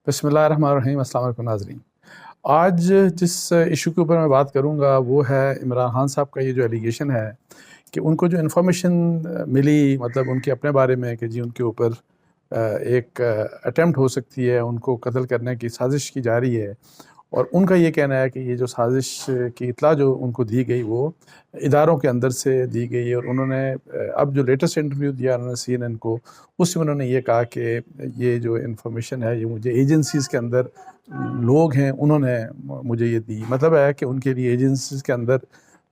بسم اللہ الرحمن الرحیم۔ السلام علیکم ناظرین۔ آج جس ایشو کے اوپر میں بات کروں گا وہ ہے عمران خان صاحب کا یہ جو ایلیگیشن ہے کہ ان کو جو انفارمیشن ملی، مطلب ان کے اپنے بارے میں کہ جی ان کے اوپر ایک اٹیمپٹ ہو سکتی ہے، ان کو قتل کرنے کی سازش کی جا رہی ہے، اور ان کا یہ کہنا ہے کہ یہ جو سازش کی اطلاع جو ان کو دی گئی وہ اداروں کے اندر سے دی گئی، اور انہوں نے اب جو لیٹسٹ انٹرویو دیا انہوں نے CNN کو، اس میں انہوں نے یہ کہا کہ یہ جو انفارمیشن ہے یہ مجھے ایجنسیز کے اندر لوگ ہیں انہوں نے مجھے یہ دی۔ مطلب ہے کہ ان کے لیے ایجنسیز کے اندر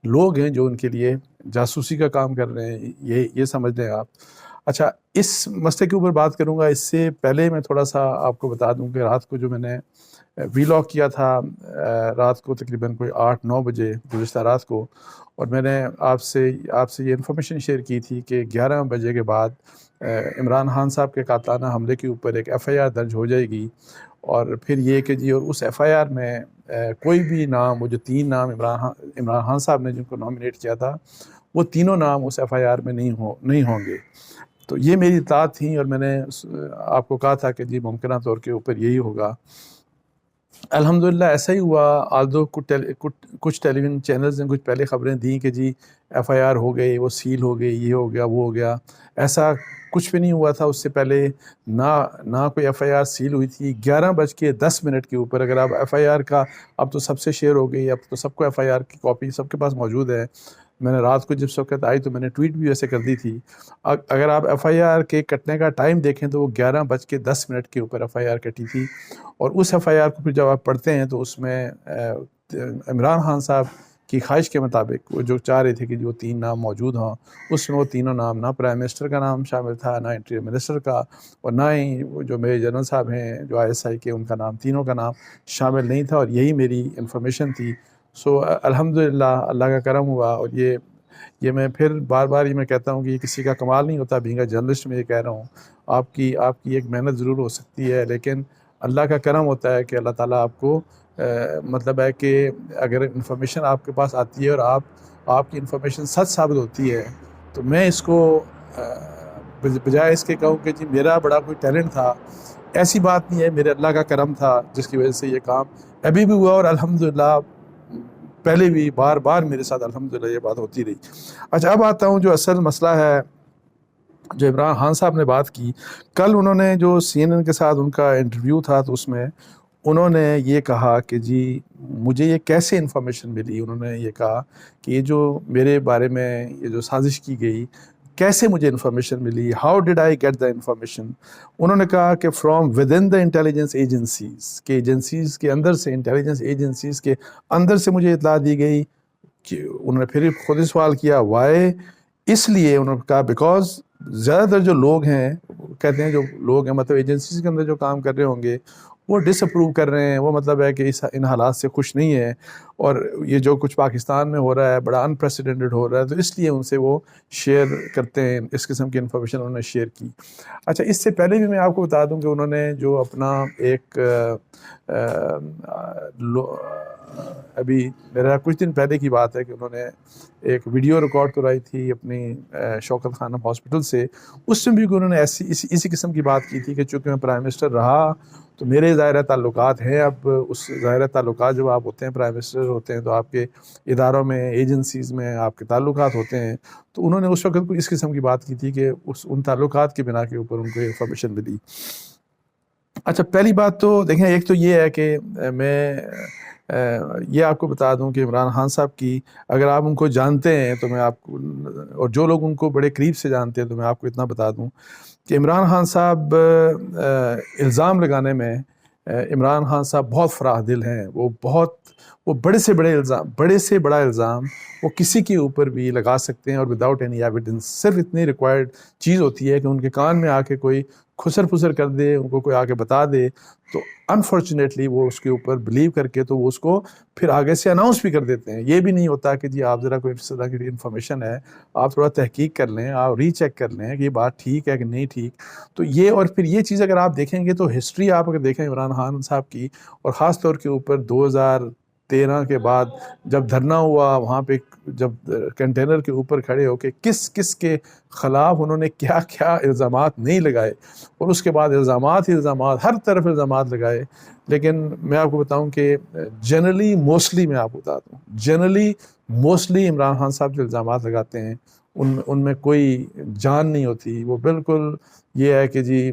لوگ ہیں جو ان کے لیے جاسوسی کا کام کر رہے ہیں، یہ سمجھ لیں آپ۔ اچھا، اس مسئلے کے اوپر بات کروں گا، اس سے پہلے میں تھوڑا سا آپ کو بتا دوں کہ رات کو جو میں نے ویلاگ کیا تھا، رات کو تقریباً کوئی 8-9 بجے گزشتہ رات کو، اور میں نے آپ سے یہ انفارمیشن شیئر کی تھی کہ 11 بجے کے بعد عمران خان صاحب کے قاتلانہ حملے کے اوپر ایک FIR درج ہو جائے گی، اور پھر یہ کہ جی اور اس FIR میں کوئی بھی نام، وہ جو 3 نام عمران خان صاحب نے جن کو نامینیٹ کیا تھا، وہ تینوں نام اس FIR میں نہیں ہوں گے۔ تو یہ میری اطلاعات تھیں، اور میں نے آپ کو کہا تھا کہ جی ممکنہ طور کے اوپر یہی ہوگا۔ الحمدللہ ایسا ہی ہوا، آلدو کچھ ٹیلی ویژن چینلز نے کچھ پہلے خبریں دیں کہ جی FIR ہو گئی، وہ سیل ہو گئی، یہ ہو گیا، وہ ہو گیا۔ ایسا کچھ بھی نہیں ہوا تھا، اس سے پہلے نہ کوئی FIR سیل ہوئی تھی۔ 11:10 کے اوپر اگر آپ FIR کا، اب تو سب سے شیئر ہو گئی، اب تو سب کو FIR کی کاپی سب کے پاس موجود ہے۔ میں نے رات کو جب وقت آئی تو میں نے ٹویٹ بھی ویسے کر دی تھی۔ اگر آپ FIR کے کٹنے کا ٹائم دیکھیں تو وہ 11:10 کے اوپر FIR کٹی تھی، اور اس FIR کو پھر جب آپ پڑھتے ہیں تو اس میں عمران خان صاحب کی خواہش کے مطابق وہ جو چاہ رہے تھے کہ جو 3 نام موجود ہوں، اس میں وہ تینوں نام، نہ پرائم منسٹر کا نام شامل تھا، نہ انٹیریئر منسٹر کا، اور نہ ہی وہ جو میجر جنرل صاحب ہیں جو ISI کے، ان کا نام، تینوں کا نام شامل نہیں تھا، اور یہی میری انفارمیشن تھی۔ سو الحمدللہ اللہ کا کرم ہوا، اور یہ میں پھر بار بار یہ میں کہتا ہوں کہ یہ کسی کا کمال نہیں ہوتا، بینگ اے جرنلسٹ میں یہ کہہ رہا ہوں، آپ کی ایک محنت ضرور ہو سکتی ہے، لیکن اللہ کا کرم ہوتا ہے کہ اللہ تعالیٰ آپ کو مطلب ہے کہ اگر انفارمیشن آپ کے پاس آتی ہے اور آپ کی انفارمیشن سچ ثابت ہوتی ہے، تو میں اس کو بجائے اس کے کہوں کہ جی میرا بڑا کوئی ٹیلنٹ تھا، ایسی بات نہیں ہے، میرے اللہ کا کرم تھا جس کی وجہ سے یہ کام ابھی بھی ہوا، اور الحمدللہ پہلے بھی بار بار میرے ساتھ الحمدللہ یہ بات ہوتی رہی۔ اچھا، اب آتا ہوں جو اصل مسئلہ ہے جو عمران خان صاحب نے بات کی۔ کل انہوں نے جو CNN کے ساتھ ان کا انٹرویو تھا تو اس میں انہوں نے یہ کہا کہ جی مجھے یہ کیسے انفارمیشن ملی۔ انہوں نے یہ کہا کہ یہ جو میرے بارے میں یہ جو سازش کی گئی، کیسے مجھے انفارمیشن ملی، how did I get the information. انہوں نے کہا کہ from with in the intelligence agencies, کہ ایجنسیز کے اندر سے، انٹیلیجنس ایجنسیز کے اندر سے مجھے اطلاع دی گئی۔ کہ انہوں نے پھر خود ہی سوال کیا وائی، اس لیے انہوں نے کہا بیکاز زیادہ تر جو لوگ ہیں، کہتے ہیں جو لوگ ہیں مطلب ایجنسیز کے اندر جو کام کر رہے ہوں گے وہ ڈس اپروو کر رہے ہیں، وہ مطلب ہے کہ ان حالات سے خوش نہیں ہیں، اور یہ جو کچھ پاکستان میں ہو رہا ہے بڑا انپریسیڈنٹڈ ہو رہا ہے، تو اس لیے ان سے وہ شیئر کرتے ہیں، اس قسم کی انفارمیشن انہوں نے شیئر کی۔ اچھا، اس سے پہلے بھی میں آپ کو بتا دوں کہ انہوں نے جو اپنا ایک ابھی میرا کچھ دن پہلے کی بات ہے کہ انہوں نے ایک ویڈیو ریکارڈ کرائی تھی اپنی شوکت خانم ہاسپٹل سے، اس میں بھی انہوں نے اسی قسم کی بات کی تھی کہ چونکہ میں پرائم منسٹر رہا تو میرے ظاہرہ تعلقات ہیں۔ اب اس ظاہرہ تعلقات جب آپ ہوتے ہیں، پرائم منسٹر ہوتے ہیں، تو آپ کے اداروں میں، ایجنسیز میں آپ کے تعلقات ہوتے ہیں، تو انہوں نے اس وقت کوئی اس قسم کی بات کی تھی کہ ان تعلقات کی بنا کے اوپر ان کو انفارمیشن ملی۔ اچھا، پہلی بات تو دیکھیں، ایک تو یہ ہے کہ میں یہ آپ کو بتا دوں کہ عمران خان صاحب کی، اگر آپ ان کو جانتے ہیں تو میں آپ کو، اور جو لوگ ان کو بڑے قریب سے جانتے ہیں، تو میں آپ کو اتنا بتا دوں کہ عمران خان صاحب الزام لگانے میں، عمران خان صاحب بہت فراخ دل ہیں۔ وہ بڑے سے بڑا الزام وہ کسی کے اوپر بھی لگا سکتے ہیں، اور وداؤٹ اینی ایویڈنس۔ صرف اتنی ریکوائرڈ چیز ہوتی ہے کہ ان کے کان میں آ کے کوئی خسر پھسر کر دے، ان کو کوئی آ کے بتا دے، تو انفارچونیٹلی وہ اس کے اوپر بلیو کر کے تو وہ اس کو پھر آگے سے اناؤنس بھی کر دیتے ہیں۔ یہ بھی نہیں ہوتا کہ جی آپ ذرا کوئی اس طرح کی انفارمیشن ہے، آپ تھوڑا تحقیق کر لیں، آپ ری چیک کر لیں کہ یہ بات ٹھیک ہے کہ نہیں ٹھیک۔ تو یہ، اور پھر یہ چیز اگر آپ دیکھیں گے تو ہسٹری آپ اگر دیکھیں عمران خان صاحب کی، اور خاص طور کے اوپر 13 کے بعد جب دھرنا ہوا وہاں پہ، جب کنٹینر کے اوپر کھڑے ہو کے کس کس کے خلاف انہوں نے کیا کیا الزامات نہیں لگائے، اور اس کے بعد الزامات ہی الزامات، ہر طرف الزامات لگائے. لیکن میں آپ کو بتاؤں کہ جنرلی موسٹلی میں آپ کو بتاتا ہوں، جنرلی موسٹلی عمران خان صاحب جو الزامات لگاتے ہیں ان میں کوئی جان نہیں ہوتی. وہ بالکل یہ ہے کہ جی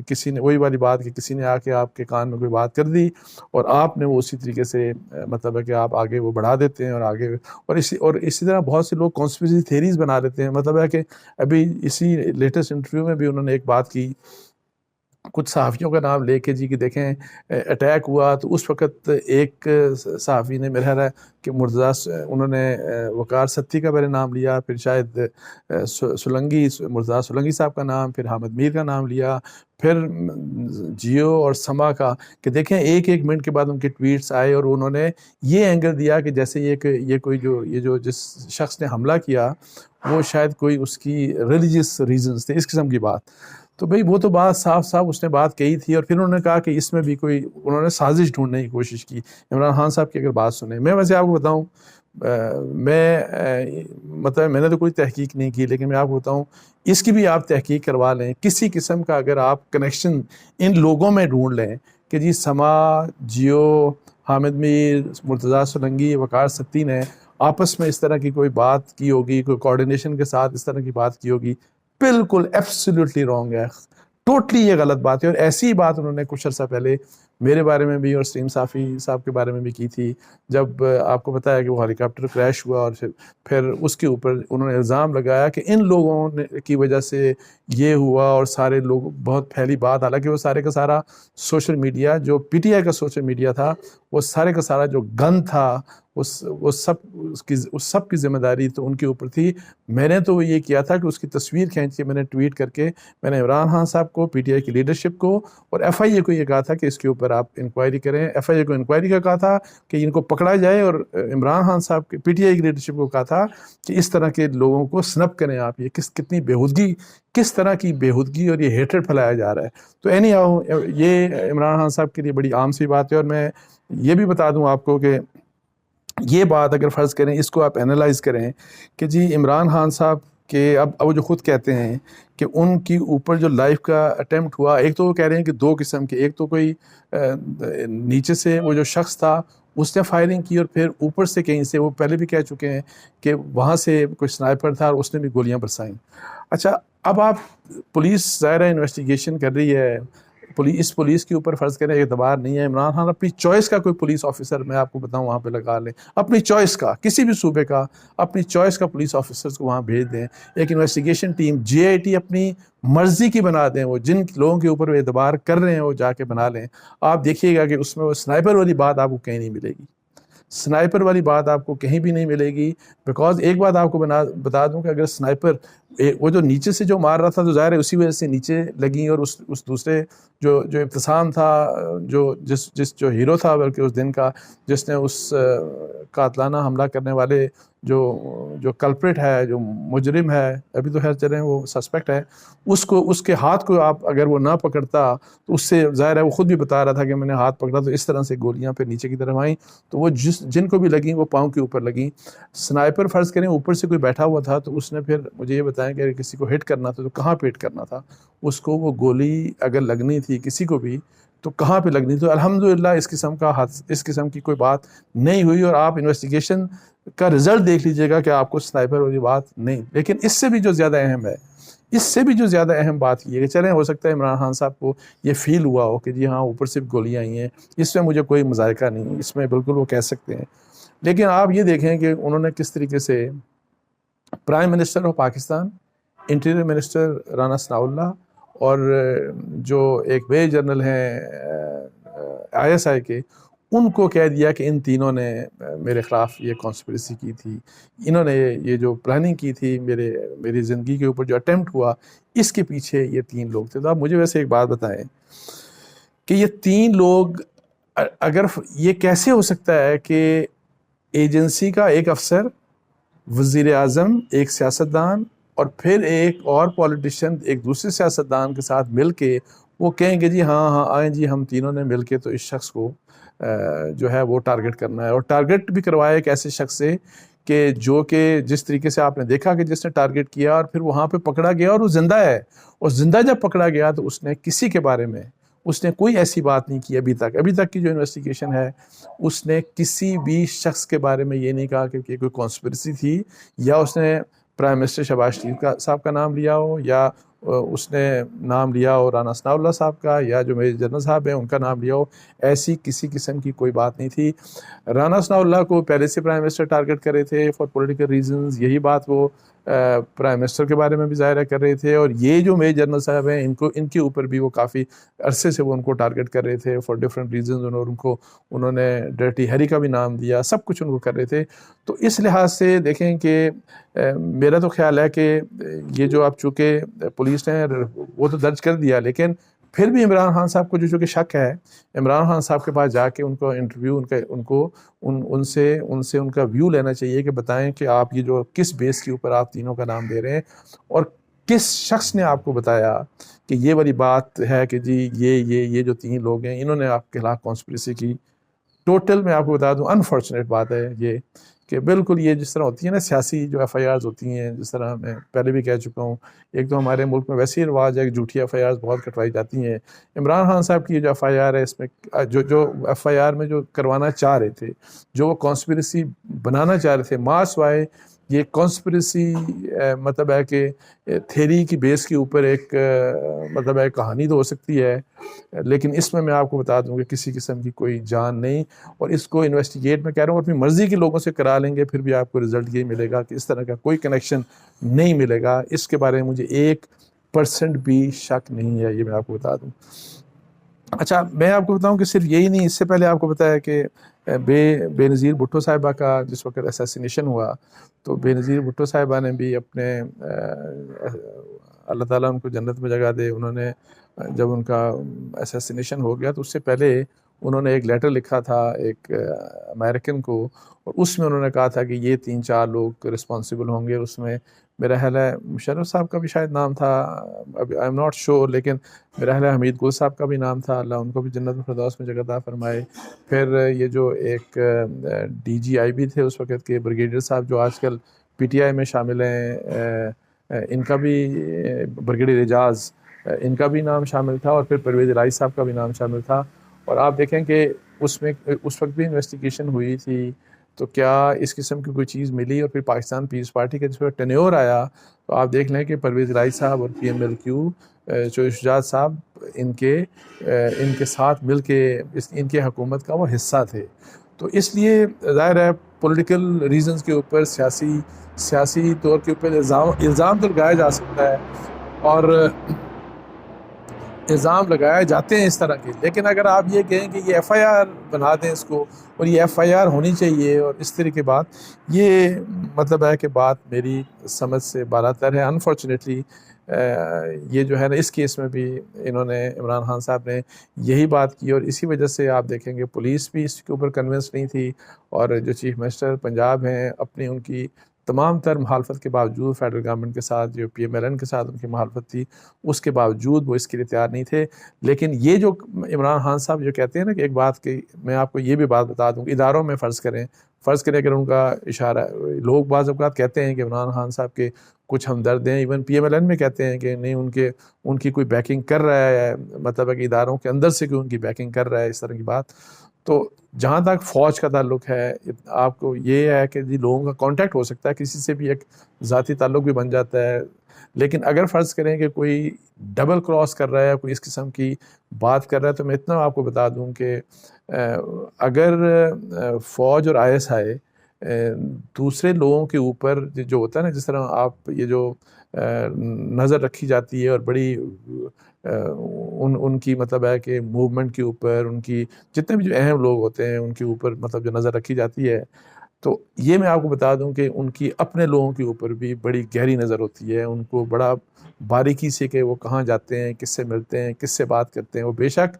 کسی نے، وہی والی بات کہ کسی نے آ کے آپ کے کان میں کوئی بات کر دی اور آپ نے وہ اسی طریقے سے مطلب ہے کہ آپ آگے وہ بڑھا دیتے ہیں اور آگے، اور اسی طرح بہت سے لوگ کانسپریسی تھیریز بنا لیتے ہیں. مطلب ہے کہ ابھی اسی لیٹسٹ انٹرویو میں بھی انہوں نے ایک بات کی، کچھ صحافیوں کا نام لے کے جی کہ دیکھیں اٹیک ہوا تو اس وقت ایک صحافی نے، میرا خیال ہے کہ مرتضیٰ، انہوں نے وقار ستی کا پہلے نام لیا، پھر شاید سولنگی، مرتضیٰ سولنگی صاحب کا نام، پھر حامد میر کا نام لیا، پھر جیو اور سما کا، کہ دیکھیں ایک ایک منٹ کے بعد ان کے ٹویٹس آئے اور انہوں نے یہ اینگل دیا کہ جیسے یہ کوئی جو جس شخص نے حملہ کیا وہ شاید کوئی اس کی ریلیجیس ریزنز تھے، اس قسم کی بات. تو بھئی وہ تو بات صاف صاف اس نے بات کہی تھی، اور پھر انہوں نے کہا کہ اس میں بھی کوئی، انہوں نے سازش ڈھونڈنے کی کوشش کی. عمران خان صاحب کی اگر بات سنیں، میں ویسے آپ کو بتاؤں، مطلب میں نے تو کوئی تحقیق نہیں کی، لیکن میں آپ کو بتاؤں اس کی بھی آپ تحقیق کروا لیں. کسی قسم کا اگر آپ کنیکشن ان لوگوں میں ڈھونڈ لیں کہ جی سما، جیو، حامد میر، مرتضیٰ سولنگی، وقار ستی نے آپس میں اس طرح کی کوئی بات کی ہوگی، کوئی کوارڈینیشن کے ساتھ اس طرح کی بات کی ہوگی، بالکل ایبسلیوٹلی رانگ ہے، ٹوٹلی یہ غلط بات ہے. اور ایسی بات انہوں نے کچھ عرصہ پہلے میرے بارے میں بھی اور سلیم صافی صاحب کے بارے میں بھی کی تھی، جب آپ کو پتہ ہے کہ وہ ہیلی کاپٹر کریش ہوا، اور پھر اس کے اوپر انہوں نے الزام لگایا کہ ان لوگوں کی وجہ سے یہ ہوا، اور سارے لوگ، بہت پھیلی بات، حالانکہ وہ سارے کا سارا سوشل میڈیا، جو پی ٹی آئی کا سوشل میڈیا تھا، وہ سارے کا سارا جو گن تھا وہ سب کی ذمہ داری تو ان کے اوپر تھی. میں نے تو یہ کیا تھا کہ اس کی تصویر کھینچ کے میں نے ٹویٹ کر کے میں نے عمران خان صاحب کو، پی ٹی آئی کی لیڈرشپ کو اور ایف آئی اے کو یہ کہا تھا کہ اس کے اوپر آپ انکوائری کریں. ایف آئی اے کو انکوائری کا کہا تھا کہ ان کو پکڑا جائے، اور عمران خان صاحب کے، پی ٹی آئی کی لیڈرشپ کو کہا تھا کہ اس طرح کے لوگوں کو سنپ کریں آپ. یہ کتنی بےہودگی، کس طرح کی بےہودگی اور یہ ہیٹرڈ پھیلایا جا رہا ہے. تو اینی ہاؤ یہ عمران خان صاحب کے لیے بڑی عام سی بات ہے. اور میں یہ بھی بتا دوں آپ کو کہ یہ بات اگر فرض کریں، اس کو آپ اینالائز کریں کہ جی عمران خان صاحب کے، اب وہ جو خود کہتے ہیں کہ ان کی اوپر جو لائف کا اٹیمپٹ ہوا، ایک تو وہ کہہ رہے ہیں کہ دو قسم کے، ایک تو کوئی نیچے سے وہ جو شخص تھا اس نے فائرنگ کی، اور پھر اوپر سے کہیں سے، وہ پہلے بھی کہہ چکے ہیں کہ وہاں سے کوئی سنائپر تھا اور اس نے بھی گولیاں برسائیں. اچھا اب آپ، پولیس ظاہرہ انویسٹیگیشن کر رہی ہے، اس پولیس کے اوپر فرض کریں اعتبار نہیں ہے. عمران خان اپنی چوائس کا کوئی پولیس آفیسر، میں آپ کو بتاؤں، وہاں پہ لگا لیں، اپنی چوائس کا، کسی بھی صوبے کا اپنی چوائس کا پولیس آفیسرز کو وہاں بھیج دیں. ایک investigation team J I T اپنی مرضی کی بنا دیں، وہ جن لوگوں کے اوپر وہ اعتبار کر رہے ہیں وہ جا کے بنا لیں. آپ دیکھیے گا کہ اس میں وہ سنائپر والی بات آپ کو کہیں نہیں ملے گی، سنائپر والی بات آپ کو کہیں بھی نہیں ملے گی. بیکاز ایک بات آپ کو بتا دوں کہ اگر سنائپر، وہ جو نیچے سے جو مار رہا تھا تو ظاہر ہے اسی وجہ سے نیچے لگیں، اور اس دوسرے جو ابتسام تھا، جو ہیرو تھا بلکہ اس دن کا، جس نے اس قاتلانہ حملہ کرنے والے جو کلپریٹ ہے، جو مجرم ہے، ابھی تو خیر چلیں وہ سسپیکٹ ہے، اس کے ہاتھ کو آپ اگر وہ نہ پکڑتا تو اس سے ظاہر ہے وہ خود بھی بتا رہا تھا کہ میں نے ہاتھ پکڑا تو اس طرح سے گولیاں پھر نیچے کی طرف آئیں، تو وہ جن کو بھی لگیں وہ پاؤں کے اوپر لگیں. سنائپر فرض کریں اوپر سے کوئی بیٹھا ہوا تھا تو اس نے پھر مجھے یہ بتائیں کہ اگر کسی کو ہٹ کرنا تھا تو کہاں پہ ہٹ کرنا تھا، اس کو وہ گولی اگر لگنی تھی کسی کو بھی تو کہاں پہ لگنی. تو الحمدللہ اس قسم کی کوئی بات نہیں ہوئی. اور آپ انویسٹیگیشن کا رزلٹ دیکھ لیجئے گا کہ آپ کو سنائپر والی بات نہیں. لیکن اس سے بھی جو زیادہ اہم ہے، اس سے بھی جو زیادہ اہم بات یہ ہے کہ چلیں ہو سکتا ہے عمران خان صاحب کو یہ فیل ہوا ہو کہ جی ہاں اوپر سے گولیاں آئی ہیں، اس میں مجھے کوئی مذائقہ نہیں، اس میں بالکل وہ کہہ سکتے ہیں. لیکن آپ یہ دیکھیں کہ انہوں نے کس طریقے سے prime minister of Pakistan, interior minister Rana Sanaullah, اور جو ایک میجر جنرل ہیں آئی ایس آئی کے، ان کو کہہ دیا کہ ان تینوں نے میرے خلاف یہ کانسپریسی کی تھی، انہوں نے یہ جو پلاننگ کی تھی میری زندگی کے اوپر جو اٹیمپٹ ہوا، اس کے پیچھے یہ تین لوگ تھے. تو آپ مجھے ویسے ایک بات بتائیں کہ یہ تین لوگ، اگر یہ کیسے ہو سکتا ہے کہ ایجنسی کا ایک افسر، وزیر اعظم، ایک سیاستدان اور پھر ایک اور پولیٹیشین ایک دوسرے سیاستدان کے ساتھ مل کے وہ کہیں کہ جی ہاں ہاں آئیں جی ہم تینوں نے مل کے تو اس شخص کو جو ہے وہ ٹارگٹ کرنا ہے، اور ٹارگٹ بھی کروایا ایک ایسے شخص سے کہ جو کہ جس طریقے سے آپ نے دیکھا کہ جس نے ٹارگٹ کیا اور پھر وہاں پہ پکڑا گیا اور وہ زندہ ہے، اور زندہ جب پکڑا گیا تو اس نے کسی کے بارے میں اس نے کوئی ایسی بات نہیں کی ابھی تک کی جو انویسٹیگیشن ہے، اس نے کسی بھی شخص کے بارے میں یہ نہیں کہا کہ کوئی کانسپریسی تھی، یا اس نے پرائم منسٹر شہباز شریف صاحب کا نام لیا ہو، یا اس نے نام لیا ہو رانا ثناء اللہ صاحب کا، یا جو میجر جنرل صاحب ہیں ان کا نام لیا ہو۔ ایسی کسی قسم کی کوئی بات نہیں تھی۔ رانا ثناء اللہ کو پہلے سے پرائم منسٹر ٹارگٹ کر رہے تھے فار پولیٹیکل ریزنز، یہی بات وہ پرائم منسٹر کے بارے میں بھی ظاہرہ کر رہے تھے، اور یہ جو میجر جنرل صاحب ہیں ان کے اوپر بھی وہ کافی عرصے سے وہ ان کو ٹارگٹ کر رہے تھے فار ڈفرینٹ ریزنز، اور انہوں نے ڈرٹی ہیری کا بھی نام دیا، سب کچھ ان کو کر رہے تھے۔ تو اس لحاظ سے دیکھیں کہ میرا تو خیال ہے کہ یہ جو اب چونکہ پولیس نے وہ تو درج کر دیا، لیکن پھر بھی عمران خان صاحب کو جو چونکہ شک ہے، عمران خان صاحب کے پاس جا کے ان کو انٹرویو ان سے ان کا ویو لینا چاہیے کہ بتائیں کہ آپ یہ جو کس بیس کے اوپر آپ تینوں کا نام دے رہے ہیں، اور کس شخص نے آپ کو بتایا کہ یہ والی بات ہے کہ جی یہ جو تین لوگ ہیں انہوں نے آپ کے خلاف کانسپریسی کی۔ ٹوٹل میں آپ کو بتا دوں انفارچونیٹ بات ہے یہ کہ بالکل یہ جس طرح ہوتی ہے نا سیاسی جو ایف آئی آرز ہوتی ہیں، جس طرح میں پہلے بھی کہہ چکا ہوں، ایک تو ہمارے ملک میں ویسے ہی رواج ہے کہ جھوٹی ایف آئی آرز بہت کٹوائی جاتی ہیں۔ عمران خان صاحب کی جو ایف آئی آر ہے، اس میں جو ایف آئی آر میں جو کروانا چاہ رہے تھے، جو وہ کانسپریسی بنانا چاہ رہے تھے، ماس وائے یہ کانسپریسی مطلب ہے کہ تھیری کی بیس کے اوپر ایک مطلب ہے کہانی تو ہو سکتی ہے، لیکن اس میں آپ کو بتا دوں کہ کسی قسم کی کوئی جان نہیں، اور اس کو انویسٹیگیٹ میں کہہ رہا ہوں اپنی مرضی کے لوگوں سے کرا لیں گے، پھر بھی آپ کو رزلٹ یہی ملے گا کہ اس طرح کا کوئی کنیکشن نہیں ملے گا۔ اس کے بارے میں مجھے 1% بھی شک نہیں ہے، یہ میں آپ کو بتا دوں۔ اچھا میں آپ کو بتاؤں کہ صرف یہی نہیں، اس سے پہلے آپ کو بتایا کہ بے نظیر بھٹو صاحبہ کا جس وقت اسیسینیشن ہوا، تو بے نظیر بھٹو صاحبہ نے بھی اپنے اللہ تعالیٰ ان کو جنت میں جگہ دے، انہوں نے جب ان کا اسیسینیشن ہو گیا تو اس سے پہلے انہوں نے ایک لیٹر لکھا تھا ایک امریکن کو، اور اس میں انہوں نے کہا تھا کہ یہ 3-4 لوگ رسپانسیبل ہوں گے۔ اس میں میرا خیال ہے مشرف صاحب کا بھی شاید نام تھا، ابھی آئی ایم ناٹ شیور، لیکن میرا خیال ہے حمید گل صاحب کا بھی نام تھا، اللہ ان کو بھی جنت الفردوس میں جگہ عطا فرمائے۔ پھر یہ جو ایک ڈی جی آئی بی تھے اس وقت کے بریگیڈیئر صاحب جو آج کل پی ٹی آئی میں شامل ہیں، ان کا بھی بریگیڈیئر اعجاز، ان کا بھی نام شامل تھا، اور پھر پرویز الہی صاحب کا بھی نام شامل تھا۔ اور آپ دیکھیں کہ اس وقت بھی انویسٹیگیشن ہوئی تھی، تو کیا اس قسم کی کوئی چیز ملی؟ اور پھر پاکستان پیپلز پارٹی کا جس پر ٹینیور آیا تو آپ دیکھ لیں کہ پرویز الہی صاحب اور پی ایم ایل کیو شجاعت صاحب ان کے ساتھ مل کے ان کے حکومت کا وہ حصہ تھے۔ تو اس لیے ظاہر ہے پولیٹیکل ریزنز کے اوپر سیاسی طور کے اوپر الزام تو لگایا جا سکتا ہے، اور الزام لگائے جاتے ہیں اس طرح کے، لیکن اگر آپ یہ کہیں کہ یہ ایف آئی آر بنا دیں اس کو، اور یہ ایف آئی آر ہونی چاہیے اور اس طرح کی بات، یہ مطلب ہے کہ بات میری سمجھ سے بالاتر ہے۔ انفارچونیٹلی یہ جو ہے نا اس کیس میں بھی انہوں نے عمران خان صاحب نے یہی بات کی، اور اسی وجہ سے آپ دیکھیں گے پولیس بھی اس کے اوپر کنونس نہیں تھی، اور جو چیف منسٹر پنجاب ہیں اپنی ان کی تمام تر مخالفت کے باوجود فیڈرل گورنمنٹ کے ساتھ جو پی ایم ایل این کے ساتھ ان کی مخالفت تھی، اس کے باوجود وہ اس کے لیے تیار نہیں تھے۔ لیکن یہ جو عمران خان صاحب جو کہتے ہیں نا کہ ایک بات کہ میں آپ کو یہ بھی بات بتا دوں، اداروں میں فرض کریں اگر ان کا اشارہ، لوگ بعض اوقات کہتے ہیں کہ عمران خان صاحب کے کچھ ہمدرد ہیں، even P M L N میں کہتے ہیں کہ نہیں ان کی کوئی بیکنگ کر رہا ہے، مطلب ہے کہ اداروں کے اندر سے کوئی ان کی بیکنگ کر رہا ہے، اس طرح کی بات۔ تو جہاں تک فوج کا تعلق ہے، آپ کو یہ ہے کہ لوگوں کا کانٹیکٹ ہو سکتا ہے، کسی سے بھی ایک ذاتی تعلق بھی بن جاتا ہے، لیکن اگر فرض کریں کہ کوئی ڈبل کراس کر رہا ہے، کوئی اس قسم کی بات کر رہا ہے، تو میں اتنا آپ کو بتا دوں کہ اگر فوج اور آئی ایس آئی دوسرے لوگوں کے اوپر جو ہوتا ہے نا، جس طرح آپ یہ جو نظر رکھی جاتی ہے اور بڑی ان کی مطلب ہے کہ موومنٹ کے اوپر، ان کی جتنے بھی جو اہم لوگ ہوتے ہیں ان کے اوپر مطلب جو نظر رکھی جاتی ہے، تو یہ میں آپ کو بتا دوں کہ ان کی اپنے لوگوں کے اوپر بھی بڑی گہری نظر ہوتی ہے، ان کو بڑا باریکی سے کہ وہ کہاں جاتے ہیں، کس سے ملتے ہیں، کس سے بات کرتے ہیں۔ وہ بے شک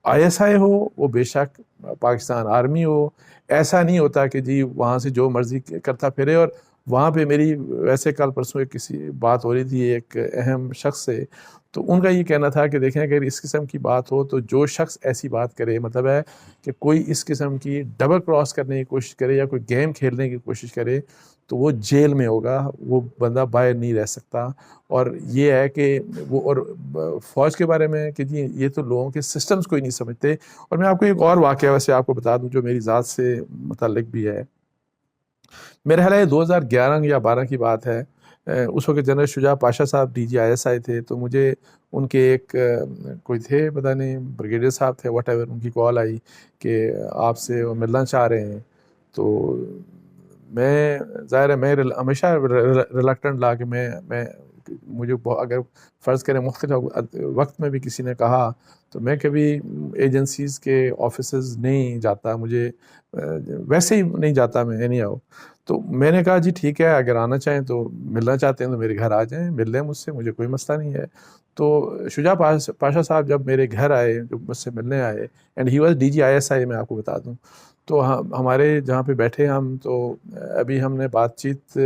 آئی ایس آئی ہو، وہ بے شک پاکستان آرمی ہو، ایسا نہیں ہوتا کہ جی وہاں سے جو مرضی کرتا پھرے، اور وہاں پہ میری ویسے کل پرسوں ایک کسی بات ہو رہی تھی ایک اہم شخص سے، تو ان کا یہ کہنا تھا کہ دیکھیں اگر اس قسم کی بات ہو تو جو شخص ایسی بات کرے، مطلب ہے کہ کوئی اس قسم کی ڈبل کراس کرنے کی کوشش کرے یا کوئی گیم کھیلنے کی کوشش کرے تو وہ جیل میں ہوگا، وہ بندہ باہر نہیں رہ سکتا۔ اور یہ ہے کہ وہ، اور فوج کے بارے میں کہ جی یہ تو لوگوں کے سسٹمز کو ہی نہیں سمجھتے۔ اور میں آپ کو ایک اور واقعہ ویسے آپ کو بتا دوں جو میری ذات سے متعلق بھی ہے۔ میرے خیال ہے 2011 یا 12 کی بات ہے، اس وقت جنرل شجاع پاشا صاحب DGISI تھے، تو مجھے ان کے ایک کوئی تھے پتہ نہیں بریگیڈیئر صاحب تھے واٹ ایور، ان کی کال آئی کہ آپ سے وہ ملنا چاہ رہے ہیں۔ تو میں ظاہر ہے میں ہمیشہ ریلکٹنٹ لا کہ میں مجھے اگر فرض کریں مختلف وقت میں بھی کسی نے کہا تو میں کبھی ایجنسیز کے آفیسز نہیں جاتا، مجھے ویسے ہی نہیں جاتا میں نہیں آؤ۔ تو میں نے کہا جی ٹھیک ہے، اگر آنا چاہیں تو ملنا چاہتے ہیں تو میرے گھر آ جائیں، مل لیں مجھ سے، مجھے کوئی مسئلہ نہیں ہے۔ تو شجاع پاشا صاحب جب میرے گھر آئے، جو مجھ سے ملنے آئے، اینڈ ہی واز DGISI، میں آپ کو بتا دوں، تو ہمارے جہاں پہ بیٹھے ہم، تو ابھی ہم نے بات چیت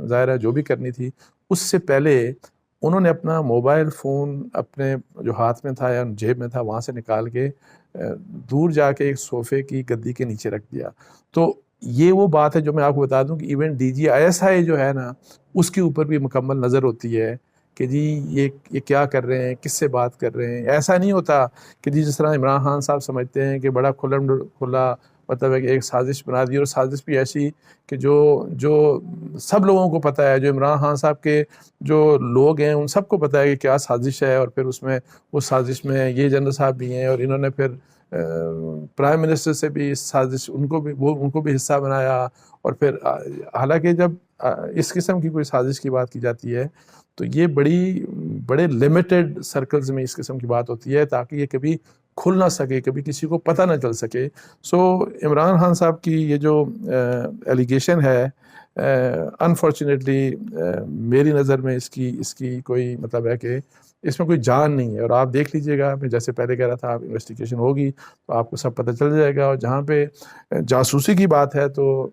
ظاہر ہے جو بھی کرنی تھی، اس سے پہلے انہوں نے اپنا موبائل فون اپنے جو ہاتھ میں تھا یا جیب میں تھا وہاں سے نکال کے دور جا کے ایک صوفے کی گدی کے نیچے رکھ دیا۔ تو یہ وہ بات ہے جو میں آپ کو بتا دوں کہ ایون DGISI جو ہے نا، اس کے اوپر بھی مکمل نظر ہوتی ہے کہ جی یہ کیا کر رہے ہیں، کس سے بات کر رہے ہیں۔ ایسا نہیں ہوتا کہ جی جس طرح عمران خان صاحب سمجھتے ہیں کہ بڑا کھلا مطلب ہے کہ ایک سازش بنا دی، اور سازش بھی ایسی کہ جو سب لوگوں کو پتہ ہے، جو عمران خان صاحب کے جو لوگ ہیں ان سب کو پتہ ہے کہ کیا سازش ہے، اور پھر اس میں اس سازش میں یہ جنرل صاحب بھی ہیں، اور انہوں نے پھر پرائم منسٹر سے بھی اس سازش ان کو بھی حصہ بنایا۔ اور پھر حالانکہ جب اس قسم کی کوئی سازش کی بات کی جاتی ہے تو یہ بڑے لیمیٹڈ سرکلز میں اس قسم کی بات ہوتی ہے تاکہ یہ کبھی کھل نہ سکے، کبھی کسی کو پتہ نہ چل سکے۔ سو عمران خان صاحب کی یہ جو ایلیگیشن ہے، انفارچونیٹلی میری نظر میں اس کی کوئی مطلب ہے کہ اس میں کوئی جان نہیں ہے۔ اور آپ دیکھ لیجئے گا، میں جیسے پہلے کہہ رہا تھا، آپ انویسٹیگیشن ہوگی تو آپ کو سب پتہ چل جائے گا۔ اور جہاں پہ جاسوسی کی بات ہے تو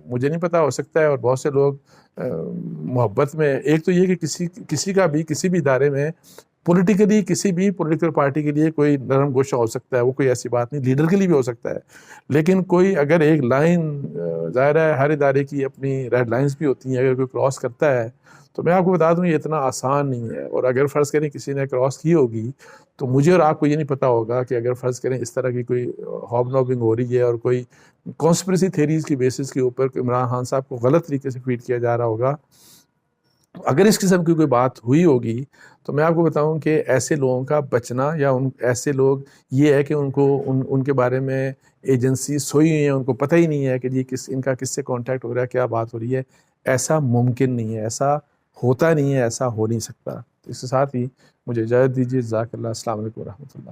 مجھے نہیں پتہ، ہو سکتا ہے اور بہت سے لوگ محبت میں، ایک تو یہ کہ کسی کا بھی کسی بھی ادارے میں پولیٹیکلی کسی بھی پولیٹیکل پارٹی کے لیے کوئی نرم گوشہ ہو سکتا ہے، وہ کوئی ایسی بات نہیں، لیڈر کے لیے بھی ہو سکتا ہے، لیکن کوئی اگر ایک لائن، ظاہر ہے ہر ادارے کی اپنی ریڈ لائنز بھی ہوتی ہیں، اگر کوئی کراس کرتا ہے تو میں آپ کو بتا دوں یہ اتنا آسان نہیں ہے۔ اور اگر فرض کریں کسی نے کراس کی ہوگی تو مجھے اور آپ کو یہ نہیں پتہ ہوگا کہ اگر فرض کریں اس طرح کی کوئی ہاب نابنگ ہو رہی ہے اور کوئی کانسپریسی تھیریز کی بیسس کے اوپر عمران خان صاحب کو غلط طریقے سے فیڈ کیا جا رہا ہوگا، اگر اس قسم کی کوئی بات ہوئی ہوگی تو میں آپ کو بتاؤں کہ ایسے لوگوں کا بچنا، یا ایسے لوگ یہ ہے کہ ان کے بارے میں ایجنسی سوئی ہوئی ہیں، ان کو پتہ ہی نہیں ہے کہ جی ان کا کس سے کانٹیکٹ ہو رہا ہے، کیا بات ہو رہی ہے، ایسا ممکن نہیں ہے، ایسا ہوتا نہیں ہے، ایسا ہو نہیں سکتا۔ اس کے ساتھ ہی مجھے اجازت دیجیے، جزاک اللہ، السلام علیکم ورحمۃ اللہ۔